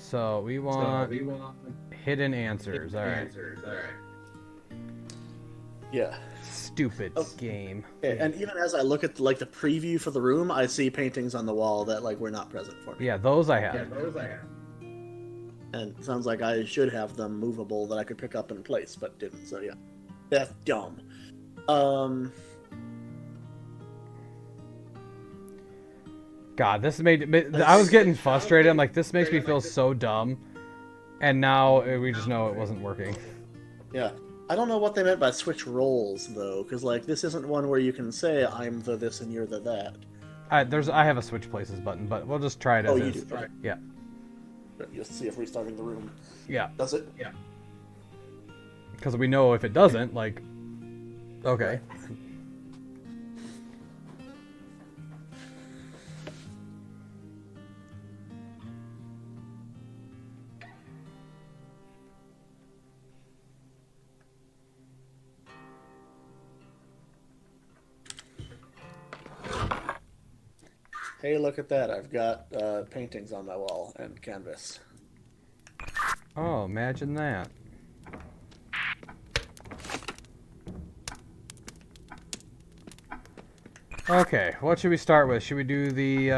So we want hidden answers. All right. Yeah. Stupid game. Okay, and even as I look at like the preview for the room, I see paintings on the wall that like were not present for me. Yeah, those I have. And it sounds like I should have them movable that I could pick up and place, but didn't. So yeah, that's dumb. God, this made I was getting frustrated. I'm like, this makes me feel so dumb. And now we just know it wasn't working. Yeah. I don't know what they meant by switch roles though, because like this isn't one where you can say I'm the this and you're the that. I have a switch places button, but we'll just try it as Oh, you is. do. Right. Yeah. Just see if restarting the room. Yeah. Does it? Yeah. Because we know if it doesn't, like, okay. Hey, look at that. I've got paintings on my wall and canvas. Oh, imagine that. Okay, what should we start with? Should we do the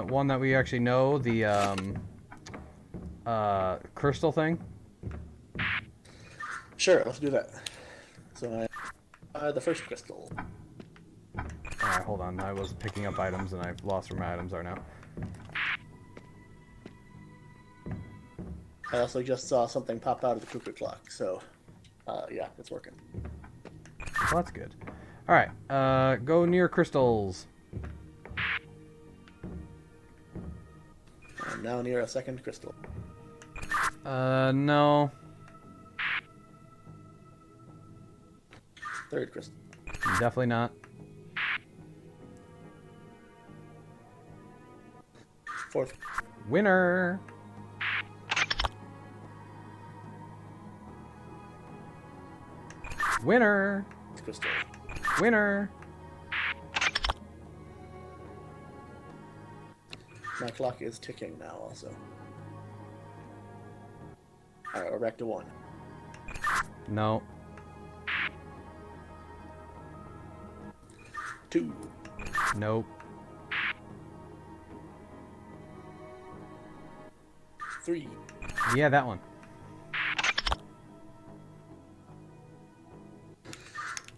one that we actually know, the crystal thing? Sure, let's do that. So the first crystal. Alright, hold on. I was picking up items and I've lost where my items are now. I also just saw something pop out of the cuckoo clock, so yeah, it's working. Well, that's good. Alright, go near crystals. I'm now near a second crystal. No. Third crystal. Definitely not. Fourth. Winner! Winner! Crystal. Winner! My clock is ticking now also. Alright, we're back to 1. No. 2. Nope. 3. Yeah, that one.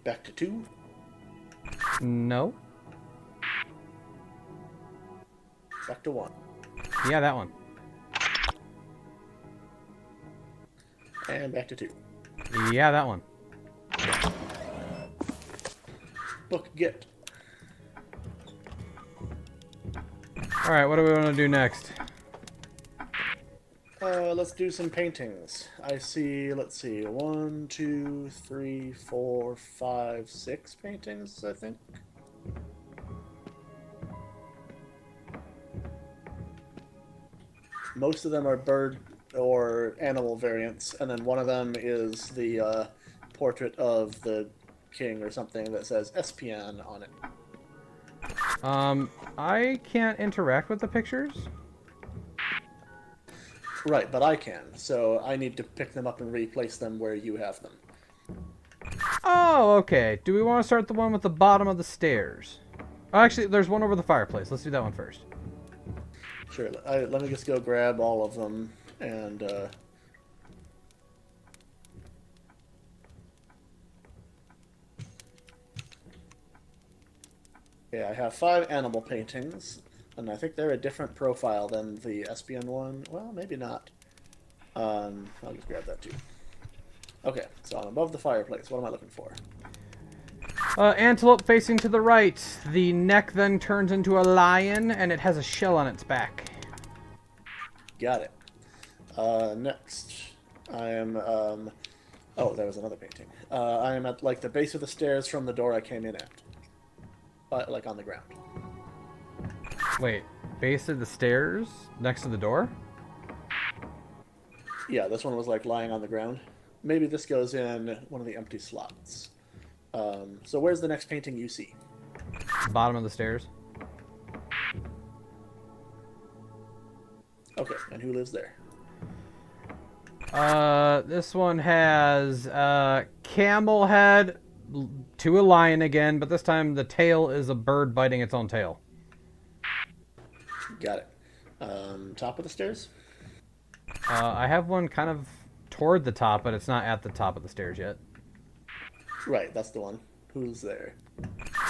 Back to 2. No. Back to 1. Yeah, that one. And back to 2. Yeah, that one. Book get. Alright, what do we want to do next? Let's do some paintings. I see, let's see, 1, 2, 3, 4, 5, 6 paintings, I think. Most of them are bird or animal variants, and then one of them is the portrait of the king or something that says SPN on it. I can't interact with the pictures. Right, but I can, so I need to pick them up and replace them where you have them. Oh, okay. Do we want to start the one with the bottom of the stairs? Oh, actually, there's one over the fireplace. Let's do that one first. Sure, let me just go grab all of them, and yeah, I have 5 animal paintings, and I think they're a different profile than the SPN one. Well, maybe not. I'll just grab that too. Okay, so I'm above the fireplace. What am I looking for? Antelope facing to the right. The neck then turns into a lion, and it has a shell on its back. Got it. Next, I am, oh, there was another painting. I am at, like, the base of the stairs from the door I came in at. Like, on the ground. Wait, base of the stairs next to the door? Yeah, this one was, like, lying on the ground. Maybe this goes in one of the empty slots. So where's the next painting you see? Bottom of the stairs. Okay, and who lives there? This one has camel head to a lion again, but this time the tail is a bird biting its own tail. Got it. Top of the stairs? I have one kind of toward the top, but it's not at the top of the stairs yet. Right, that's the one. Who's there?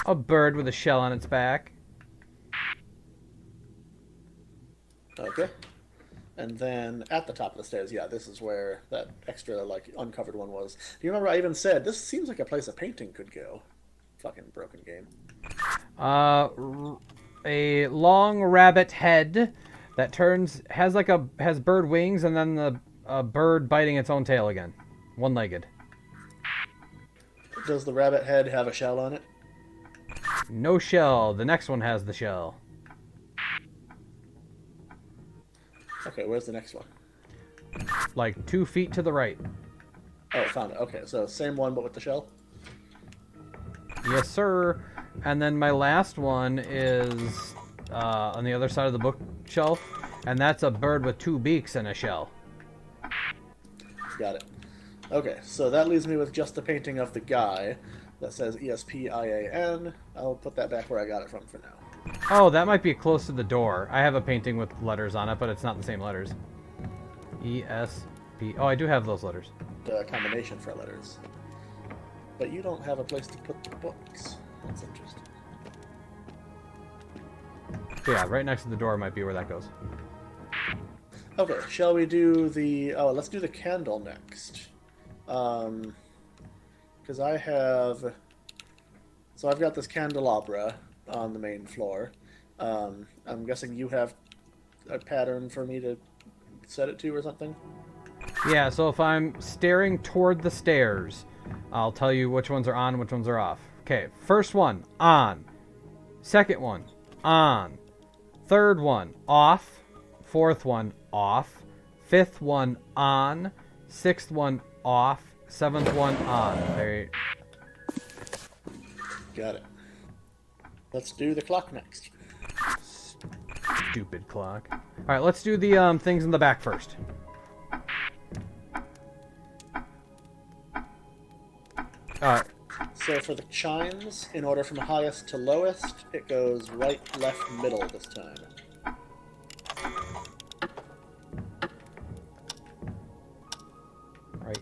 A bird with a shell on its back. Okay. And then at the top of the stairs, yeah, this is where that extra, like, uncovered one was. Do you remember I even said, this seems like a place a painting could go? Fucking broken game. A long rabbit head that has bird wings, and then the bird biting its own tail again. One-legged. Does the rabbit head have a shell on it? No shell. The next one has the shell. Okay, where's the next one? Like 2 feet to the right. Oh, found it. Okay, so same one but with the shell? Yes, sir. And then my last one is on the other side of the bookshelf, and that's a bird with 2 beaks and a shell. Got it. Okay, so that leaves me with just the painting of the guy that says ESPIAN. I'll put that back where I got it from for now. Oh, that might be close to the door. I have a painting with letters on it, but it's not the same letters. ESP. Oh, I do have those letters. The combination for letters. But you don't have a place to put the books. That's interesting. So yeah, right next to the door might be where that goes. Okay, shall we do the... Oh, let's do the candle next. Because I have... So I've got this candelabra on the main floor. I'm guessing you have a pattern for me to set it to or something? Yeah, so if I'm staring toward the stairs, I'll tell you which ones are on, which ones are off. Okay, first one, on. Second one, on. Third one, off. Fourth one, off. Fifth one, on. Sixth one, off. Seventh one, on. There. Got it. Let's do the clock next. Stupid clock. Alright, let's do the things in the back first. Alright. So for the chimes, in order from highest to lowest, it goes right, left, middle this time. Right.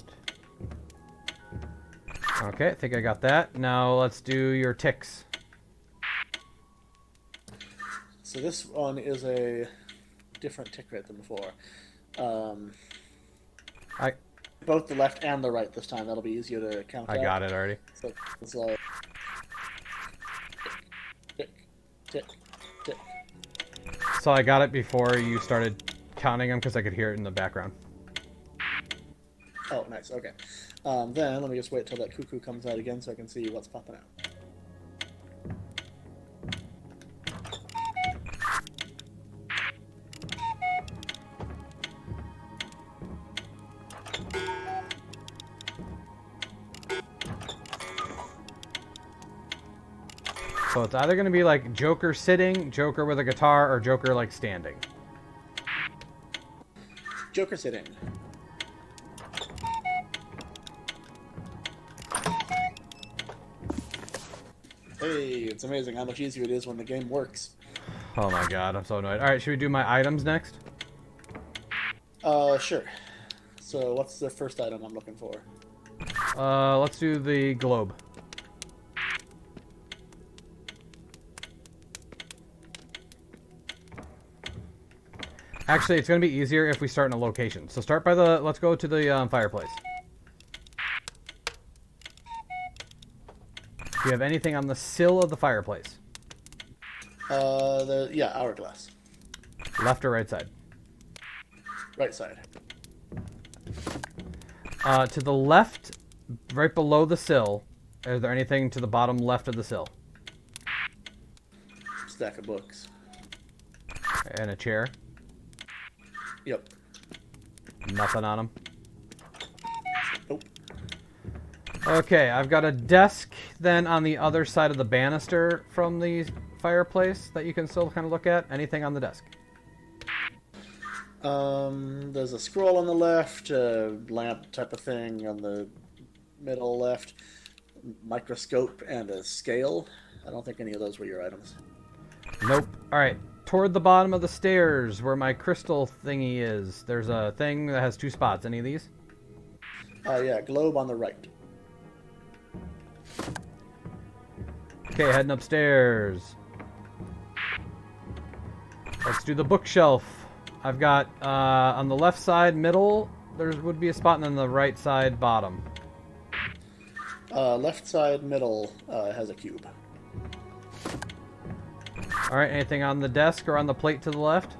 Okay, I think I got that. Now let's do your ticks. So this one is a different tick rate than before. Both the left and the right this time. That'll be easier to count out. I got it already. So it's like tick, tick, tick. So I got it before you started counting them because I could hear it in the background. Oh, nice. Okay. Then let me just wait till that cuckoo comes out again so I can see what's popping out. So it's either going to be like Joker sitting, Joker with a guitar, or Joker like standing. Joker sitting. Hey, it's amazing how much easier it is when the game works. Oh my god, I'm so annoyed. Alright, should we do my items next? Sure. So what's the first item I'm looking for? Let's do the globe. Actually, it's going to be easier if we start in a location. So start by the... Let's go to the fireplace. Do you have anything on the sill of the fireplace? Yeah, hourglass. Left or right side? Right side. To the left, right below the sill, is there anything to the bottom left of the sill? Stack of books. And a chair? Yep. Nothing on them? Nope. Okay, I've got a desk then on the other side of the banister from the fireplace that you can still kind of look at. Anything on the desk? There's a scroll on the left, a lamp type of thing on the middle left, microscope, and a scale. I don't think any of those were your items. Nope. Alright. Toward the bottom of the stairs where my crystal thingy is, there's a thing that has 2 spots. Any of these? Yeah, globe on the right. Okay, heading upstairs. Let's do the bookshelf. I've got, on the left side, middle, there would be a spot, and then the right side, bottom. Left side, middle has a cube. Alright, anything on the desk or on the plate to the left?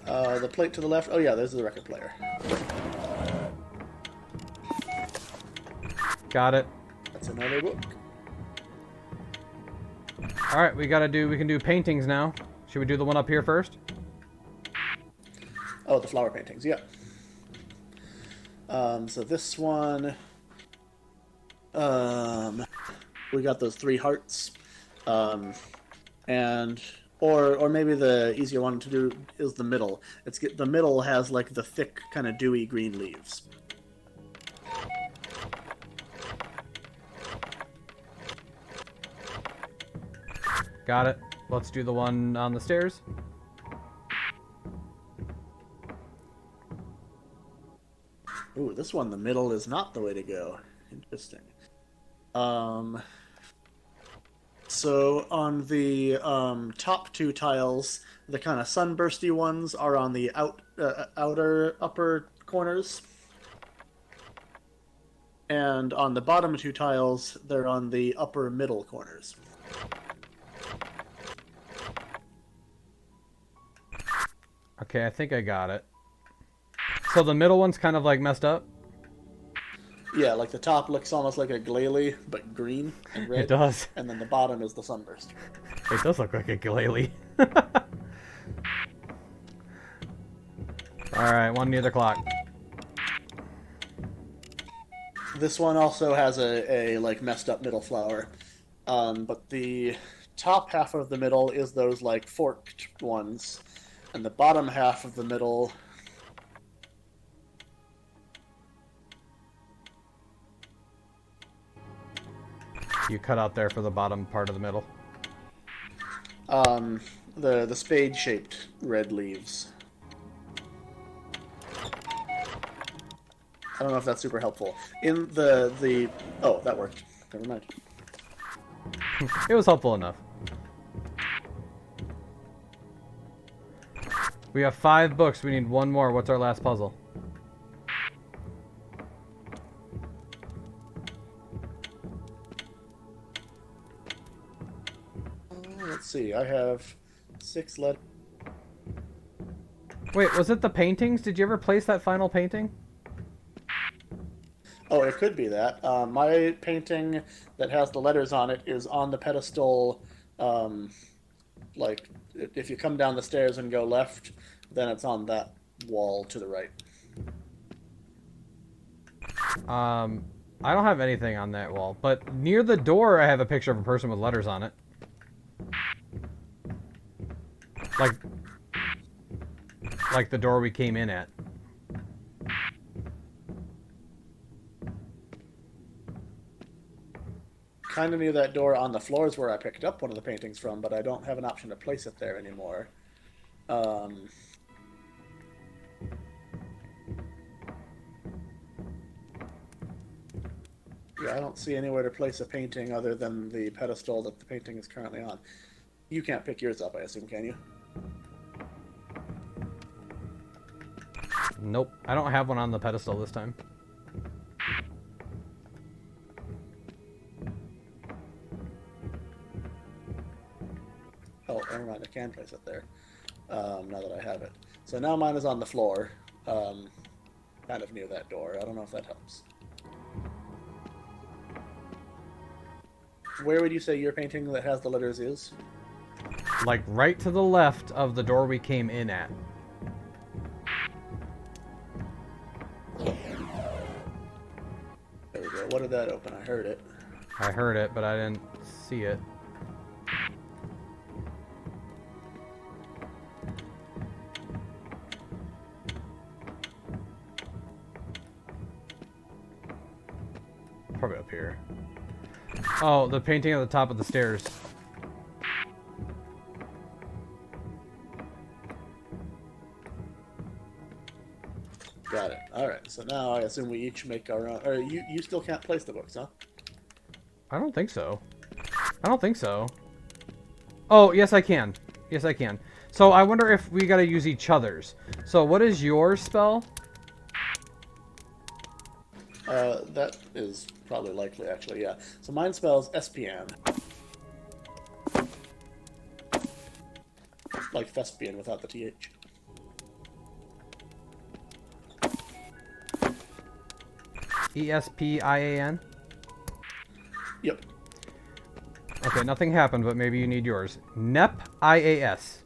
The plate to the left. Oh yeah, there's the record player. Got it. That's another book. Alright, we can do paintings now. Should we do the one up here first? Oh, the flower paintings, yeah. So this one, we got those 3 hearts, and or maybe the easier one to do is the middle. The middle has like the thick, kind of dewy green leaves. Got it. Let's do the one on the stairs. Ooh, this one, the middle is not the way to go. Interesting. So on the top 2 tiles, the kind of sunbursty ones are on the outer upper corners. And on the bottom 2 tiles, they're on the upper middle corners. Okay, I think I got it. So the middle one's kind of like messed up? Yeah, like the top looks almost like a glalie, but green and red. It does. And then the bottom is the sunburst. It does look like a glalie. Alright, one near the clock. This one also has a like messed up middle flower. But the top half of the middle is those like forked ones. And the bottom half of the middle... You cut out there for the bottom part of the middle. The spade-shaped red leaves. I don't know if that's super helpful. In the oh, that worked. Never mind. It was helpful enough. We have 5 books. We need 1 more. What's our last puzzle? Let's see. I have 6 letters. Wait, was it the paintings? Did you ever place that final painting? Oh, it could be that. My painting that has the letters on it is on the pedestal. Like, if you come down the stairs and go left, then it's on that wall to the right. I don't have anything on that wall, but near the door I have a picture of a person with letters on it. Like the door we came in at. Kind of near that door on the floors where I picked up one of the paintings from, but I don't have an option to place it there anymore. Yeah, I don't see anywhere to place a painting other than the pedestal that the painting is currently on. You can't pick yours up, I assume, can you? Nope, I don't have one on the pedestal this time. Oh, never mind, I can place it there, now that I have it. So now mine is on the floor, kind of near that door. I don't know if that helps. Where would you say your painting that has the letters is? Like right to the left of the door we came in at. There we go. What did that open? I heard it. I heard it, but I didn't see it. probably up here. Oh, the painting at the top of the stairs. Got it. Alright, so now I assume we each make our own... Or you still can't place the books, huh? I don't think so. I don't think so. Oh, yes I can. Yes I can. So I wonder if we gotta use each other's. So what is your spell? That is probably likely, actually, yeah. So mine spells SPN. Like thespian without the TH. ESPIAN? Yep. Okay, nothing happened, but maybe you need yours. NEPIAS.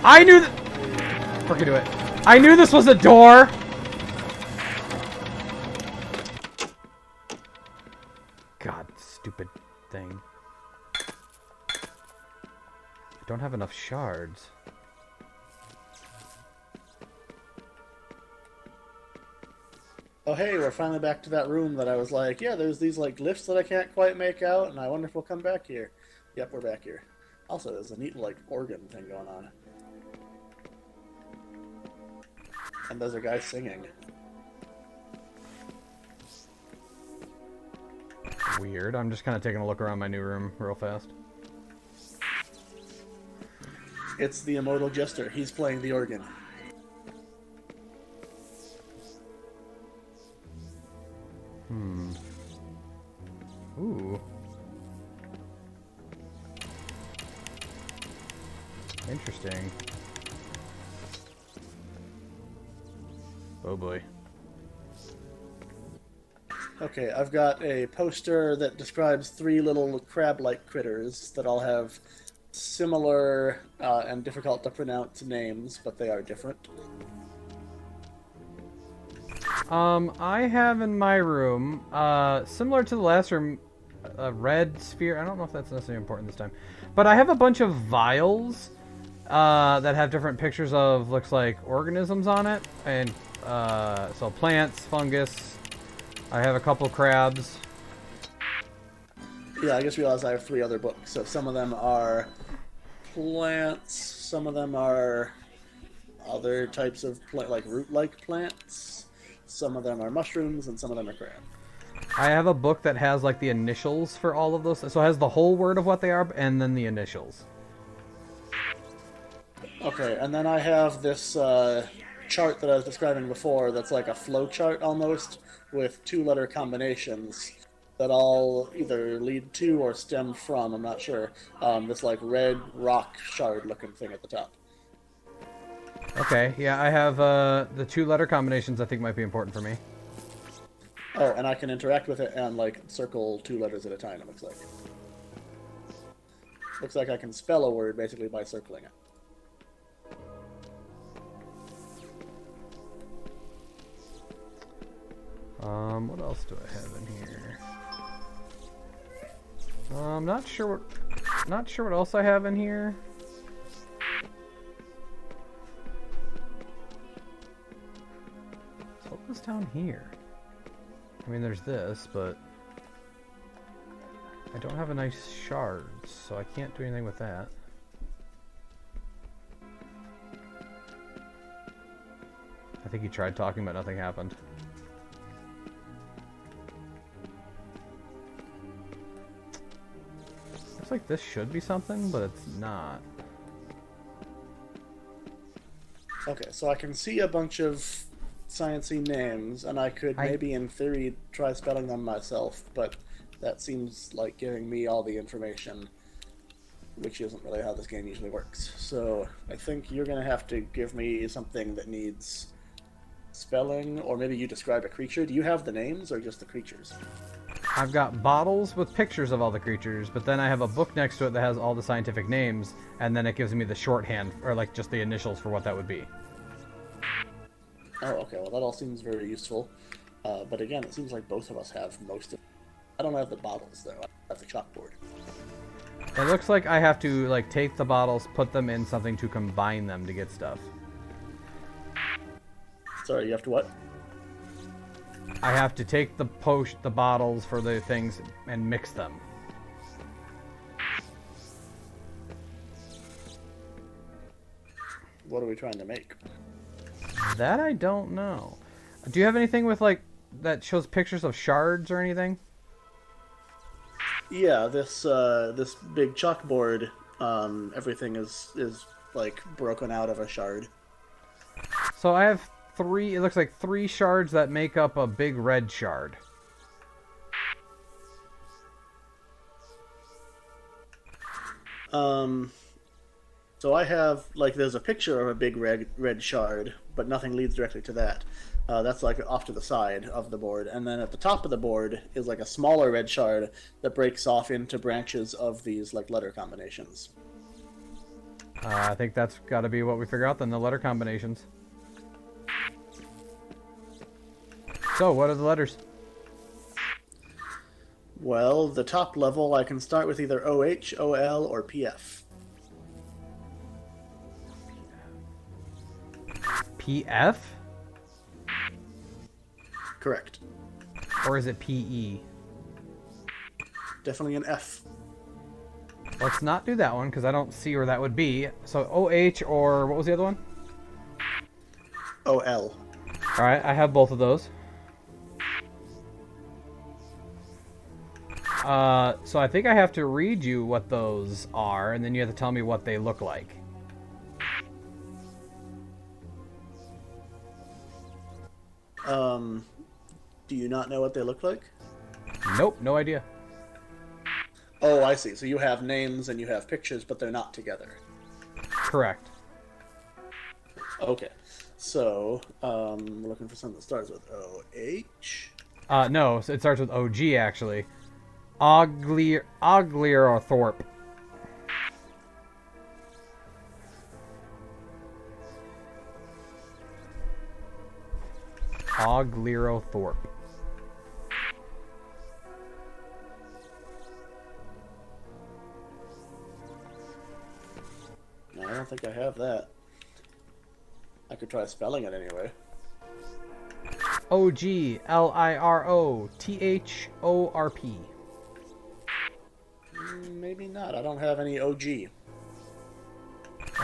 I knew that. Fucking do it. I knew this was a door. God, stupid thing. I don't have enough shards. Oh, hey, we're finally back to that room that I was like, yeah, there's these, like, glyphs that I can't quite make out, and I wonder if we'll come back here. Yep, we're back here. Also, there's a neat, like, organ thing going on. And there's a guy singing. Weird. I'm just kind of taking a look around my new room real fast. It's the immortal jester. He's playing the organ. Ooh. Interesting. Oh boy. Okay, I've got a poster that describes 3 little crab-like critters that all have similar and difficult to pronounce names, but they are different. I have in my room, similar to the last room, a red sphere. I don't know if that's necessarily important this time. But I have a bunch of vials that have different pictures of, looks like, organisms on it. And so plants, fungus. I have a couple crabs. Yeah, I just realized I have 3 other books. So some of them are plants, some of them are other types of like root-like plants, some of them are mushrooms, and some of them are crab. I have a book that has like the initials for all of those. So it has the whole word of what they are and then the initials. Okay, and then I have this chart that I was describing before that's like a flow chart almost, with 2-letter combinations that all either lead to or stem from, I'm not sure, this like red rock shard looking thing at the top. Okay, yeah, I have the 2-letter combinations I think might be important for me. Oh, and I can interact with it and like circle 2 letters at a time, it looks like. Looks like I can spell a word basically by circling it. What else do I have in here? Not sure what else I have in here. So what was down here? I mean, there's this, but I don't have a nice shards, so I can't do anything with that. I think he tried talking, but nothing happened. Looks like this should be something, but it's not. Okay, so I can see a bunch of sciencey names, and I could maybe, in theory, try spelling them myself, but that seems like giving me all the information, which isn't really how this game usually works. So I think you're going to have to give me something that needs spelling, or maybe you describe a creature. Do you have the names, or just the creatures? I've got bottles with pictures of all the creatures, but then I have a book next to it that has all the scientific names, and then it gives me the shorthand, or like just the initials for what that would be. Oh, okay, well that all seems very useful. But again, it seems like both of us have most of... I don't have the bottles, though. I have the chalkboard. It looks like I have to like take the bottles, put them in something to combine them to get stuff. Sorry, you have to what? I have to take the bottles for the things and mix them. What are we trying to make? That I don't know. Do you have anything with like that shows pictures of shards or anything? Yeah, this big chalkboard, everything is like broken out of a shard. So I have three. It looks like three shards that make up a big red shard. So I have like there's a picture of a big red shard, but nothing leads directly to that. That's like off to the side of the board, and then at the top of the board is like a smaller red shard that breaks off into branches of these like letter combinations. I think that's got to be what we figure out then, the letter combinations. So, what are the letters? Well, the top level I can start with either OH, OL, or PF. PF? Correct. Or is it PE? Definitely an F. Let's not do that one because I don't see where that would be. So OH or what was the other one? OL. Alright, I have both of those. So I think I have to read you what those are, and then you have to tell me what they look like. Do you not know what they look like? Nope, no idea. Oh, I see. So you have names and you have pictures, but they're not together. Correct. Okay. So, we're looking for something that starts with OH. No, so it starts with OG actually. Oglethorpe. Oglethorpe. No, I don't think I have that. I could try spelling it anyway. Oglirothrp. Maybe not. I don't have any OG.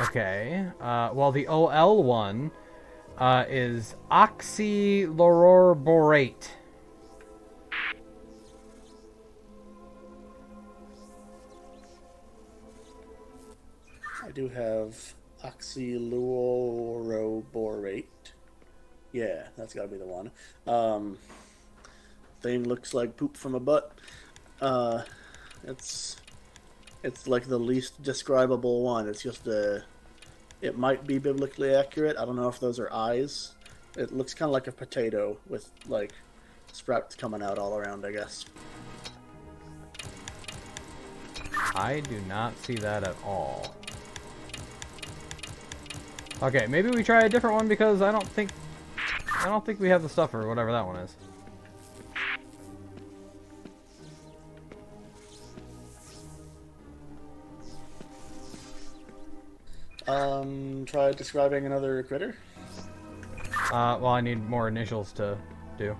Okay. Well, the OL one is oxyloroborate. I do have oxyloroborate. Yeah, that's gotta be the one. Thing looks like poop from a butt. It's like the least describable one. It's just it might be biblically accurate. I don't know if those are eyes. It looks kind of like a potato with like sprouts coming out all around, I guess. I do not see that at all. Okay, maybe we try a different one because I don't think we have the stuff for whatever that one is. Try describing another critter. Well, I need more initials to do.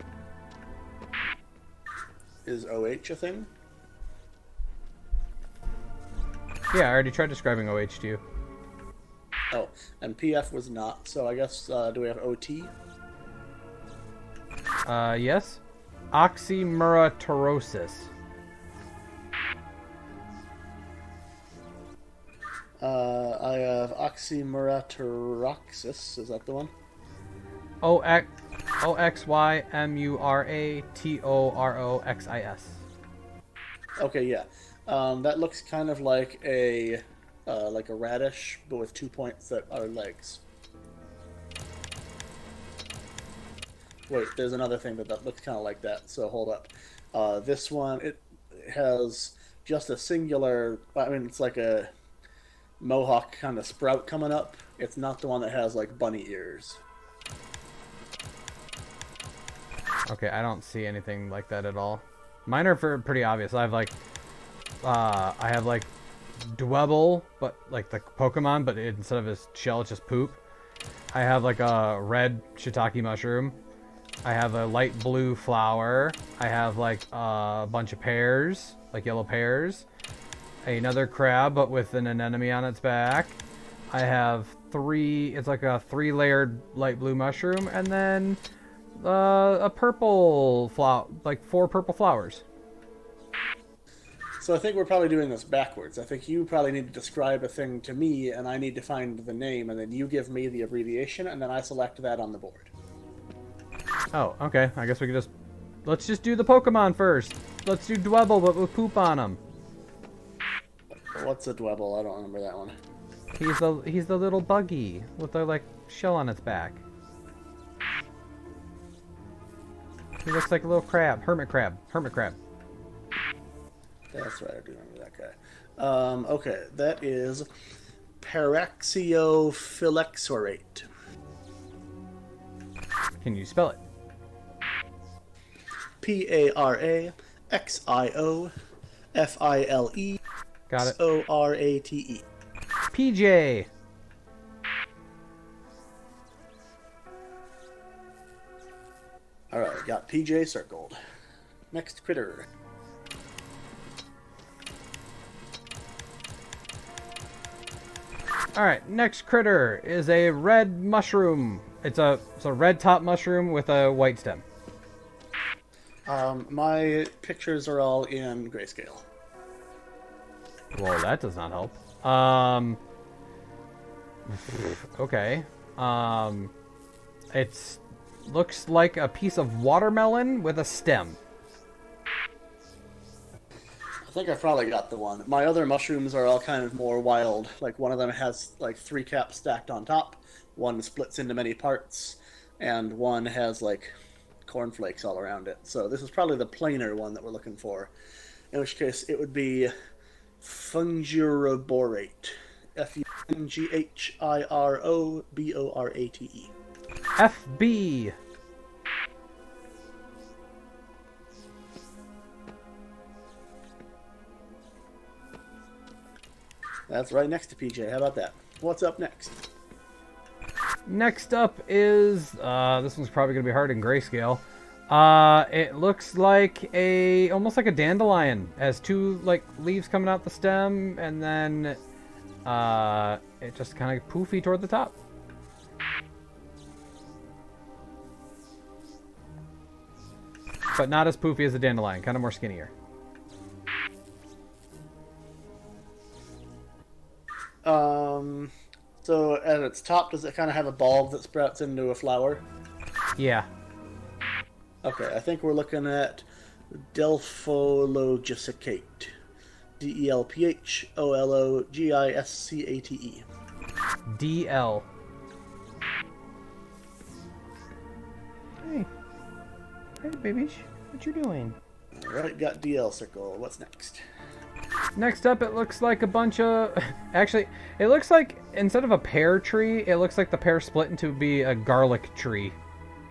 Is OH a thing? Yeah, I already tried describing OH to you. Oh, and PF was not. So I guess do we have OT? Yes. Oxymeratorosis. I have oxymeratoroxis. Is that the one? Oxymeratoroxis. Okay, yeah. That looks kind of like a radish, but with 2 points that are legs. Wait, there's another thing that looks kind of like that. So hold up. This one it has just a singular. I mean, it's like a mohawk kind of sprout coming up. It's not the one that has like bunny ears. Okay, I don't see anything like that at all. Mine are pretty obvious. I have like Dwebble, but like the Pokemon, but instead of his shell, it's just poop. I have like a red shiitake mushroom. I have a light blue flower. I have like a bunch of pears, like yellow pears. Another crab, but with an anemone on its back. I have it's like a 3-layered light blue mushroom, and then a purple flower, like 4 purple flowers. So I think we're probably doing this backwards. I think you probably need to describe a thing to me, and I need to find the name, and then you give me the abbreviation, and then I select that on the board. Oh, okay. I guess we could let's just do the Pokemon first. Let's do Dwebble, but with poop on him. What's a Dwebble? I don't remember that one. He's the little buggy with the like shell on its back. He looks like a little crab, hermit crab. That's right, I do remember that guy. Okay, that is Paraxiophylexorate. Can you spell it? Paraxiophilexorate. Got it. PJ. Alright, got PJ circled. Next critter. Alright, next critter is a red mushroom. It's a red top mushroom with a white stem. My pictures are all in grayscale. Well, that does not help. Okay. It looks like a piece of watermelon with a stem. I think I probably got the one. My other mushrooms are all kind of more wild. Like one of them has like 3 caps stacked on top, one splits into many parts, and one has like cornflakes all around it. So this is probably the plainer one that we're looking for. In which case it would be Fungiroborate. Funghiroborate. FB. That's right next to PJ. How about that? What's up next? Next up is this one's probably gonna be hard in grayscale. It looks like almost like a dandelion. It has 2 like leaves coming out the stem, and then it just kind of poofy toward the top. But not as poofy as a dandelion, kind of more skinnier. So at its top, does it kind of have a bulb that sprouts into a flower? Yeah. Okay, I think we're looking at Delphologiscate. Delphologiscate. DL. Hey. Hey, babies. What you doing? Alright, got DL circle. What's next? Next up, it looks like a bunch of... Actually, it looks like, instead of a pear tree, it looks like the pear split into be a garlic tree.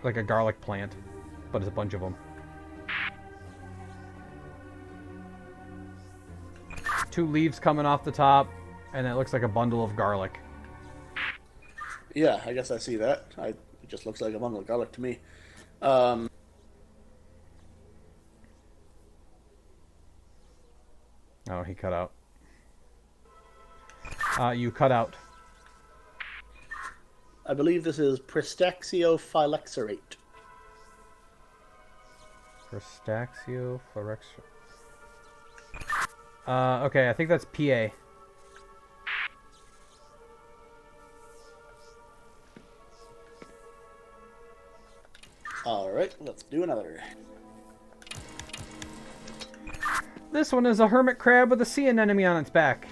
Like a garlic plant. But it's a bunch of them. 2 leaves coming off the top, and it looks like a bundle of garlic. Yeah, I guess I see that. It just looks like a bundle of garlic to me. Oh, he cut out. You cut out. I believe this is Pristaxiophylexorate. Pristaxiophylexorate. Okay, I think that's PA. Alright, let's do another. This one is a hermit crab with a sea anemone on its back.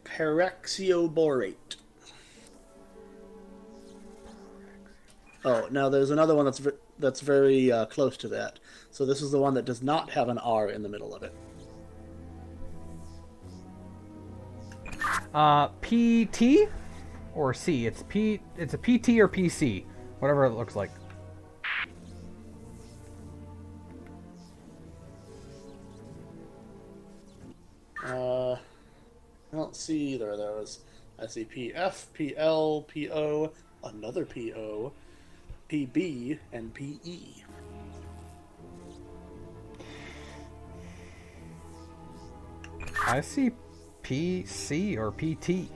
Paraxioborate. Oh, now there's another one that's very close to that. So this is the one that does not have an R in the middle of it. PT or C? It's a PT or PC, whatever it looks like. I don't see either of those. I see PF, PL, PO, another PO, PB, and PE. I see PC or PT.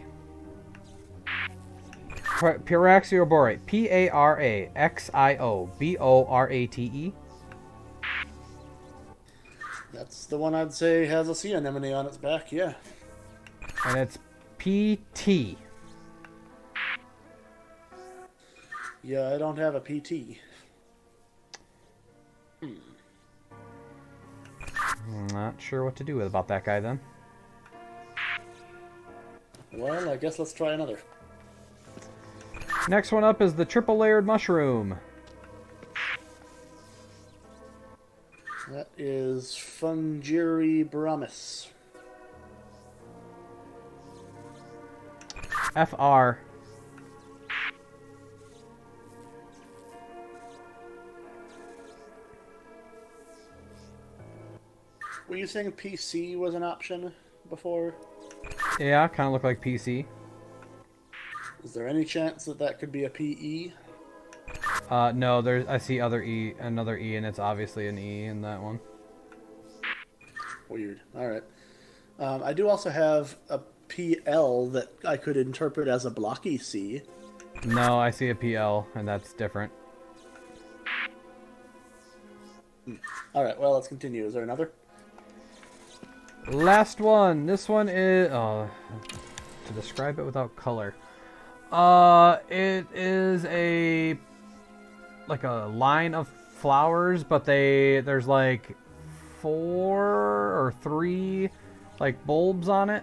Paraxioborate. Paraxioborate. That's the one I'd say has a sea anemone on its back, yeah. And it's PT. Yeah, I don't have a PT. Not sure what to do about that guy then. Well, I guess let's try another. Next one up is the triple layered mushroom. That is Fungiri FR. Were you saying PC was an option before? Yeah, kind of look like PC. Is there any chance that that could be a PE? No, I see another E, and it's obviously an E in that one. Weird. All right. I do also have a PL that I could interpret as a blocky C. No, I see a PL, and that's different. All right. Well, let's continue. Is there another? Last one. This one is to describe it without color. It is like a line of flowers, but there's like 4 or 3 like bulbs on it.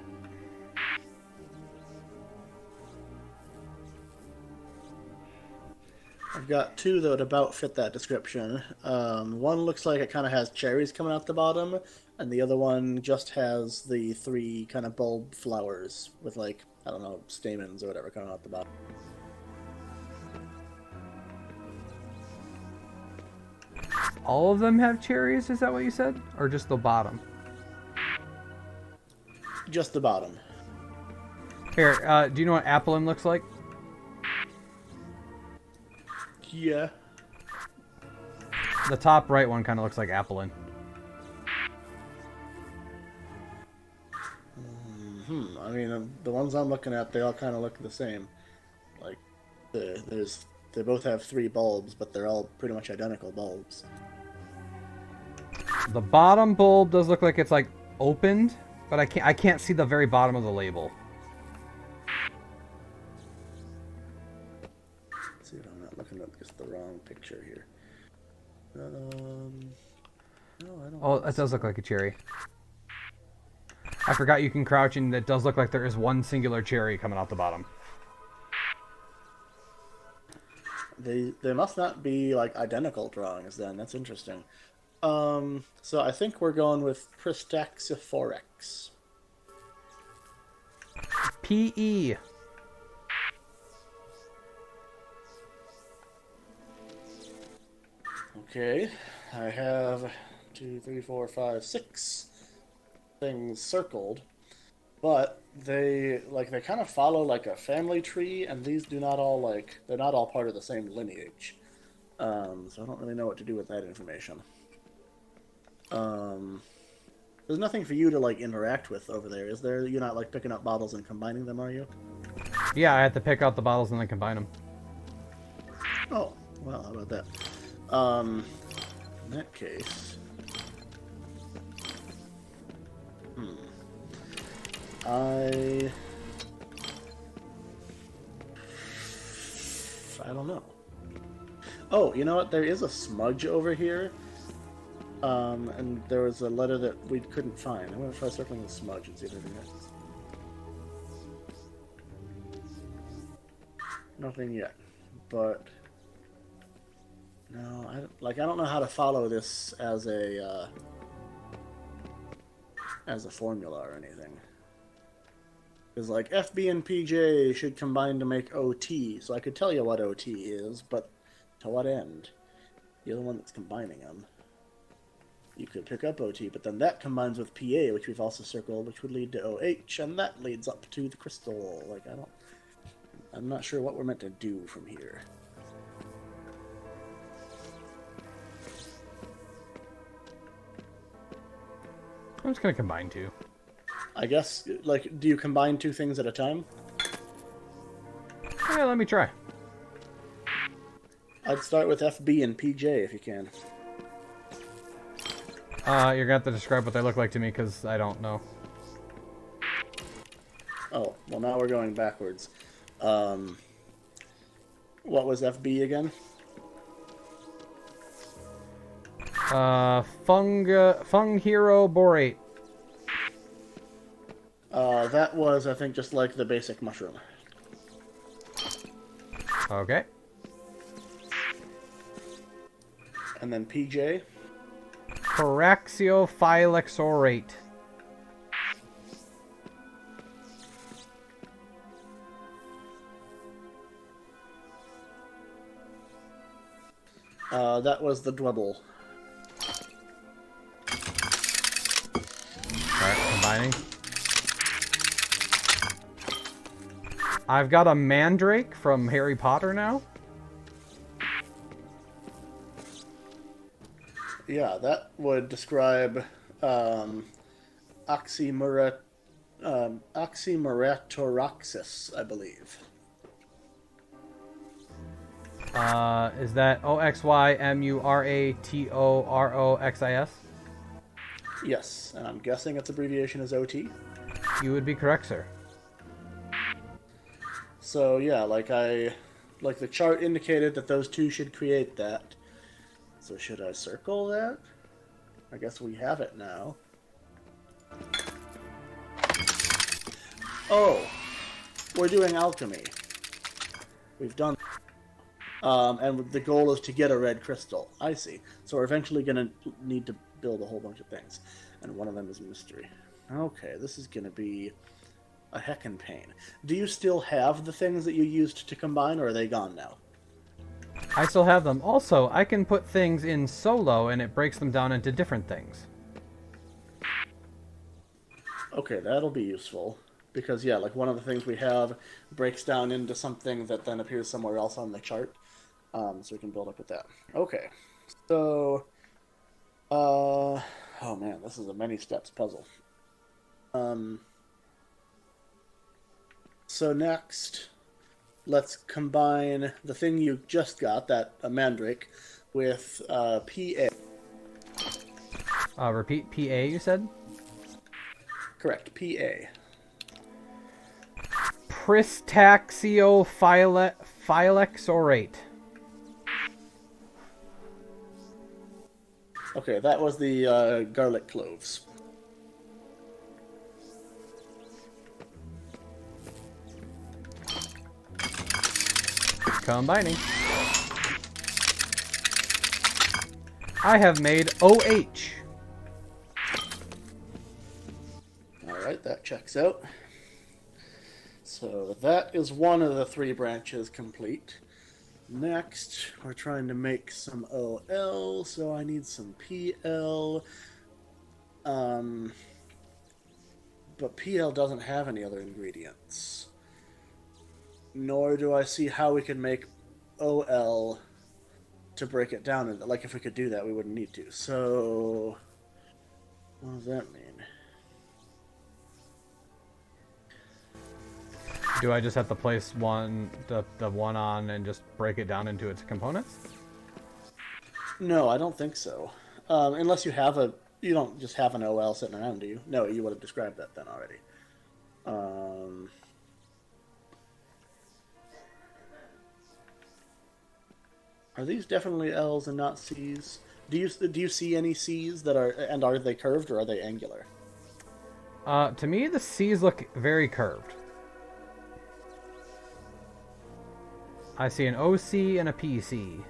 I've got 2 that would about fit that description. One looks like it kind of has cherries coming out the bottom, and the other one just has the 3 kind of bulb flowers with, like, I don't know, stamens or whatever coming out the bottom. All of them have cherries, is that what you said? Or just the bottom? Just the bottom. Here, do you know what applin looks like? Yeah. The top right one kind of looks like applin. I mean, the ones I'm looking at, they all kind of look the same. Like, they both have 3 bulbs, but they're all pretty much identical bulbs. The bottom bulb does look like it's like opened, but I can't see the very bottom of the label. Let's see if I'm not looking at just the wrong picture here. No, I don't. Oh, that does look like a cherry. I forgot you can crouch, and it does look like there is one singular cherry coming out the bottom. They must not be like identical drawings then. That's interesting. So I think we're going with Pristaxiphorex. PE. Okay, I have 2, 3, 4, 5, 6 things circled, but they kind of follow like a family tree, and these do not all they're not all part of the same lineage. So I don't really know what to do with that information. There's nothing for you to like interact with over there, is there? You're not like picking up bottles and combining them, are you? Yeah, I have to pick out the bottles and then combine them. Oh, well, how about that? In that case, I don't know. Oh, you know what? There is a smudge over here. And there was a letter that we couldn't find. I'm gonna try circling the smudge and see if anything happens. Nothing yet, but no, I don't know how to follow this as a formula or anything. Because like FB and PJ should combine to make OT, so I could tell you what OT is, but to what end? You're the one that's combining them. you could pick up OT, but then that combines with PA, which we've also circled, which would lead to OH, and that leads up to the crystal. Like, I'm not sure what we're meant to do from here. I'm just gonna combine two. I guess, like, do you combine two things at a time? Yeah, let me try. I'd start with FB and PJ if you can. You're gonna have to describe what they look like to me, because I don't know. Oh, well, now we're going backwards. What was FB again? Funghero borate. That was, I think, just like the basic mushroom. Okay. And then PJ? Paraxiophylexorate. That was the dwebble. Alright, combining. I've got a mandrake from Harry Potter now. Yeah, that would describe oxymoratoroxis, I believe. Is that OXYMURATOROXIS? Yes, and I'm guessing its abbreviation is OT. You would be correct, sir. So yeah, like the chart indicated that those two should create that. So should I circle that? I guess we have it now. Oh, we're doing alchemy. We've done, and the goal is to get a red crystal. I see. So we're eventually going to need to build a whole bunch of things, and one of them is mystery. Okay, this is going to be a heckin' pain. Do you still have the things that you used to combine, or are they gone now? I still have them. Also, I can put things in solo, and it breaks them down into different things. Okay, that'll be useful. Because, yeah, like one of the things we have breaks down into something that then appears somewhere else on the chart. So we can build up with that. Okay. So, oh man, this is a many steps puzzle. So next, let's combine the thing you just got, that mandrake, with PA. Repeat PA, you said? Correct, PA. Pristaxiophylexorate. Okay, that was the garlic cloves. Combining. I have made OH. Alright, that checks out. So that is one of the three branches complete. Next, we're trying to make some OL, so I need some PL. But PL doesn't have any other ingredients. Nor do I see how we can make OL to break it down. Like, if we could do that, we wouldn't need to. So, what does that mean? Do I just have to place the one on and just break it down into its components? No, I don't think so. Unless you have you don't just have an OL sitting around, do you? No, you would have described that then already. Are these definitely L's and not C's? Do you see any C's that are they curved or are they angular? To me, the C's look very curved. I see an OC and a PC.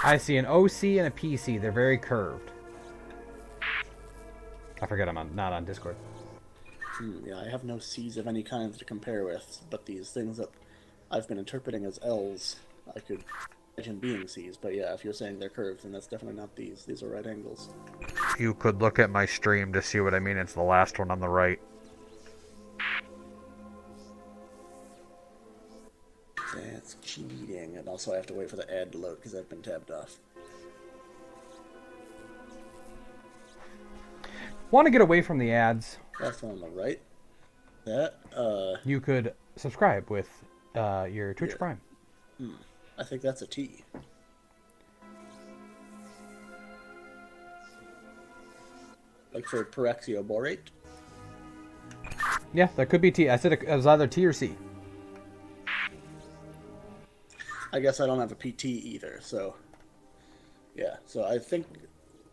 I see an OC and a PC. They're very curved. I forget I'm not on Discord. Yeah, I have no C's of any kind to compare with, but these things that I've been interpreting as L's, I could imagine being C's, but yeah, if you're saying they're curved, then that's definitely not these. These are right angles. You could look at my stream to see what I mean. It's the last one on the right. That's cheating. And also I have to wait for the ad to load because I've been tabbed off. Want to get away from the ads? That's one on the right. That, You could subscribe with your Twitch yeah. Prime. I think that's a T. Like for Perexioborate? Yeah, that could be T. I said it was either T or C. I guess I don't have a PT either, so... Yeah, so I think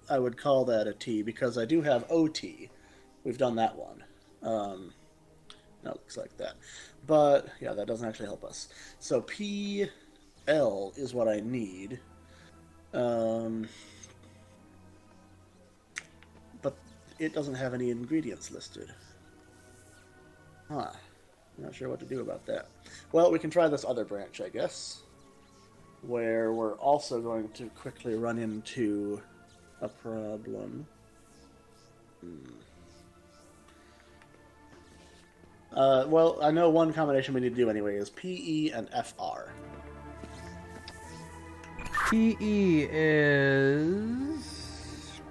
I would call that a T because I do have OT. We've done that one. No, it looks like that. But, yeah, that doesn't actually help us. So PL is what I need. But it doesn't have any ingredients listed. Huh. I'm not sure what to do about that. Well, we can try this other branch, I guess, where we're also going to quickly run into a problem. Well, I know one combination we need to do anyway is PE and FR. PE is...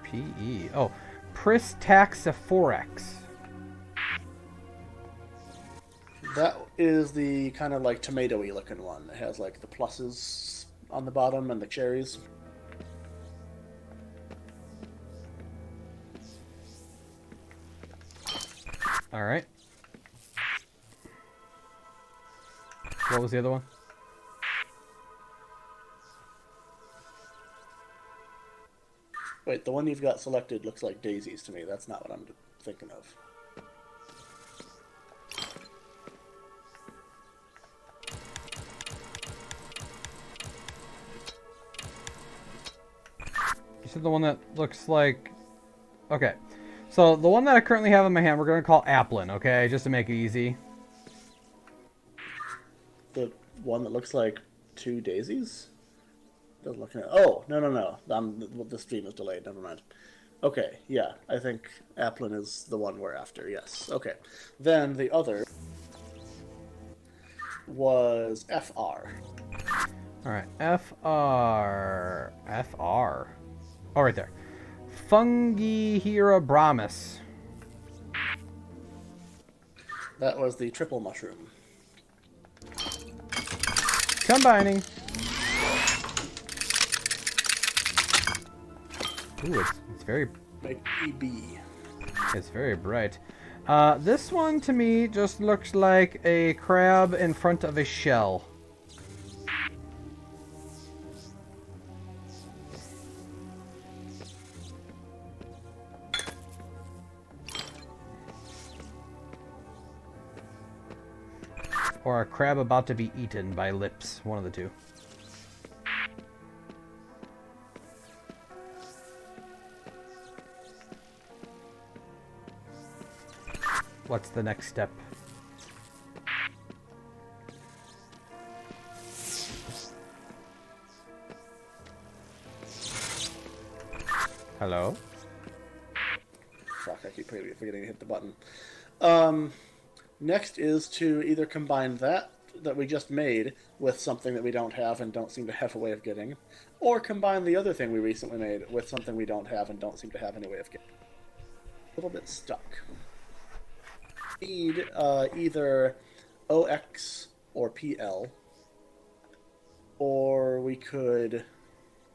PE. Oh, Pristaxiphorex. That is the kind of like tomato-y looking one. It has like the pluses on the bottom and the cherries. All right. What was the other one? Wait, the one you've got selected looks like daisies to me. That's not what I'm thinking of. You said the one that looks like... Okay. So the one that I currently have in my hand, we're going to call Applin, okay? Just to make it easy. The one that looks like two daisies? Doesn't look... Oh, no. The stream is delayed. Never mind. Okay, yeah. I think Applin is the one we're after. Yes. Okay. Then the other was FR. Alright, FR... FR. Oh, right there. Fungihirabramus. That was the triple mushroom. Combining. Ooh, it's very... Make EB. It's very bright. This one, to me, just looks like a crab in front of a shell. Or a crab about to be eaten by lips. One of the two. What's the next step? Hello? Fuck, I keep forgetting to hit the button. Next is to either combine that we just made with something that we don't have and don't seem to have a way of getting, or combine the other thing we recently made with something we don't have and don't seem to have any way of getting. A little bit stuck. Need either OX or PL, or we could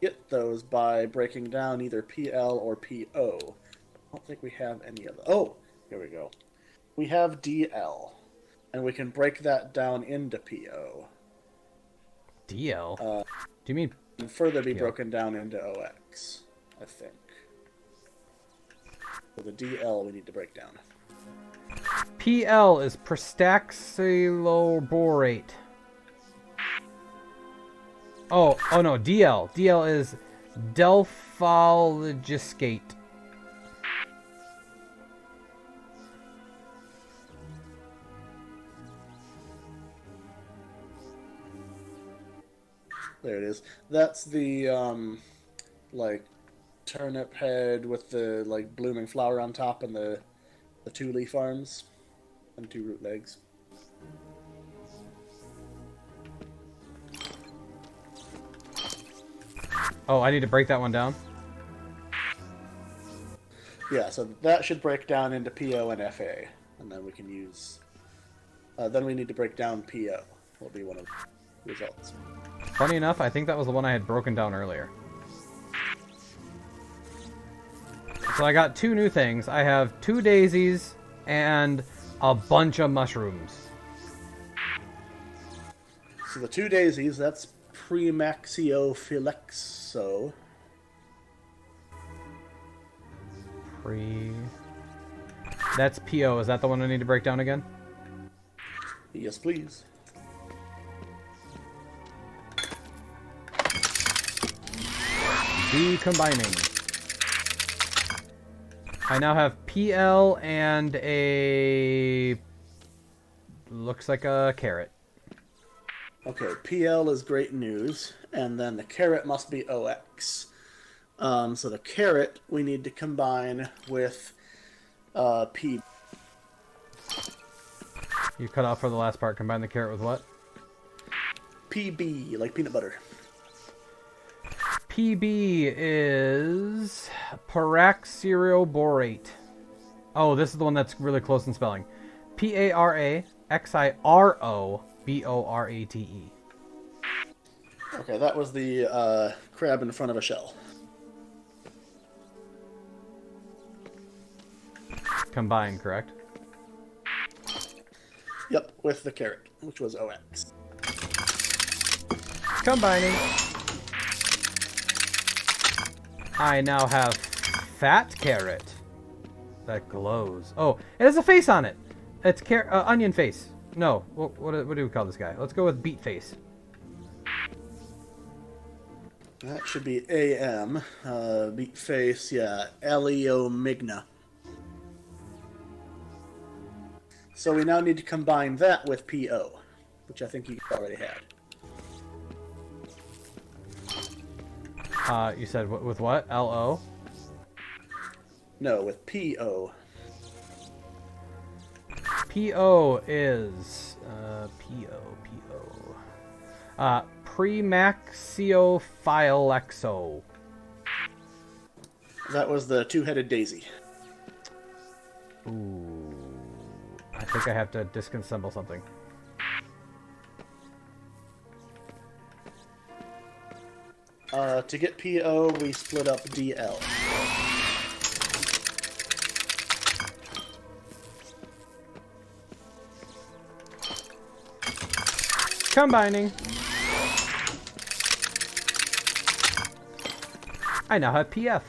get those by breaking down either PL or PO. I don't think we have any of those. Oh, here we go. We have DL, and we can break that down into PO. DL? Do you mean... And further be PL? broken down into OX, I think. So the DL we need to break down. PL is Pristaxyloborate. Oh no, DL. DL is Delphalgiscate. There it is. That's the like turnip head with the like blooming flower on top and the two leaf arms and two root legs. Oh, I need to break that one down. Yeah, so that should break down into PO and FA, and then we can use. Then we need to break down PO. Will be one of the results. Funny enough, I think that was the one I had broken down earlier. So I got 2 new things. I have 2 daisies and a bunch of mushrooms. So the 2 daisies, that's Premaxiophyllexo. That's PO. Is that the one I need to break down again? Yes, please. Decombining. I now have PL and a... looks like a carrot. Okay, PL is great news, and then the carrot must be OX. So the carrot we need to combine with P. You cut off for the last part. Combine the carrot with what? PB, like peanut butter. PB is paraxiroborate. Oh, this is the one that's really close in spelling. Paraxiroborate. Okay, that was the crab in front of a shell. Combine, correct? Yep, with the carrot, which was OX. Combining. I now have fat carrot that glows. Oh, it has a face on it. It's onion face. No, what do we call this guy? Let's go with beet face. That should be AM. Beet face, yeah. Eleomigna. So we now need to combine that with PO, which I think you already had. You said with what? LO? No, with PO. PO is Premaxiophyllexo. That was the two-headed daisy. Ooh, I think I have to disassemble something. To get PO, we split up DL. Combining. I now have PF.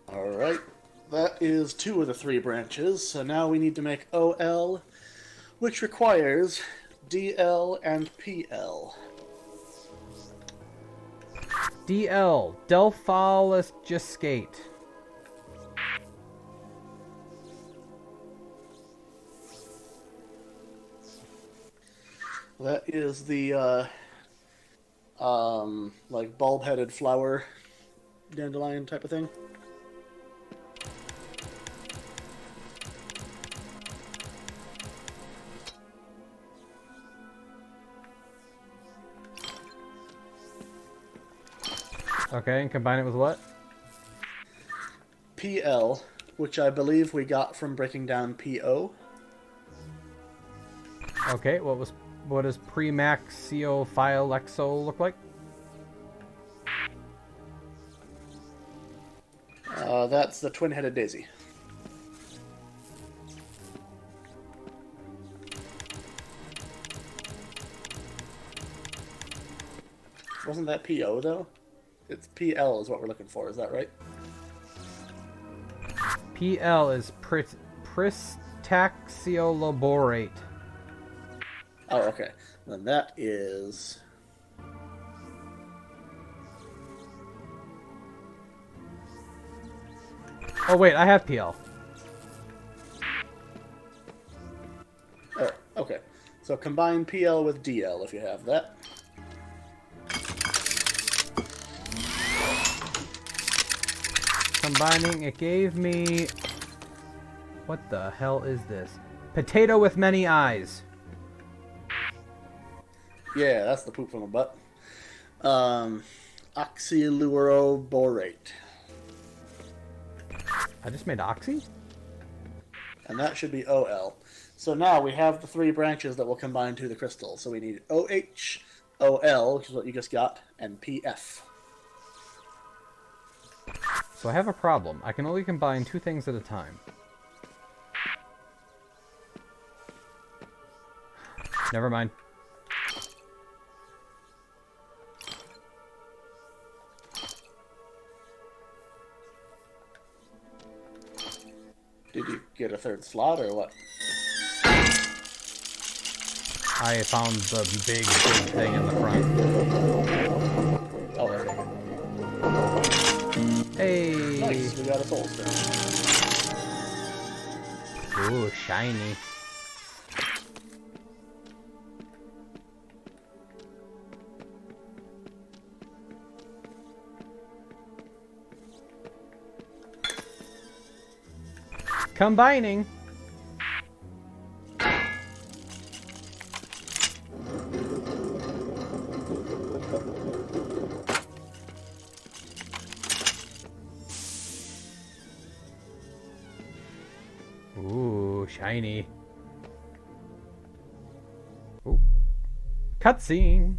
Alright, that is 2 of the 3 branches, so now we need to make OL, which requires DL and PL. DL, Delpholysgiscate. That is the, like bulb-headed flower dandelion type of thing. Okay, and combine it with what? PL, which I believe we got from breaking down PO. Okay, what does Premaxiophyllexo look like? That's the twin-headed daisy. Wasn't that PO, though? It's PL is what we're looking for, is that right? PL is Pristaxiolaborate. Oh, okay. Then that is... Oh wait, I have PL. Oh, okay. So combine PL with DL if you have that. Combining, it gave me... What the hell is this? Potato with many eyes. Yeah, that's the poop from a butt. Oxyluoroborate. I just made oxy? And that should be OL. So now we have the 3 branches that will combine to the crystal. So we need OH, OL, which is what you just got, and PF. So I have a problem. I can only combine 2 things at a time. Never mind. Did you get a 3rd slot or what? I found the big thing in the front. Oh, there we go. Hey! Nice, we got a soul stone. Ooh, shiny. Combining. Ooh, shiny. Ooh. Cutscene.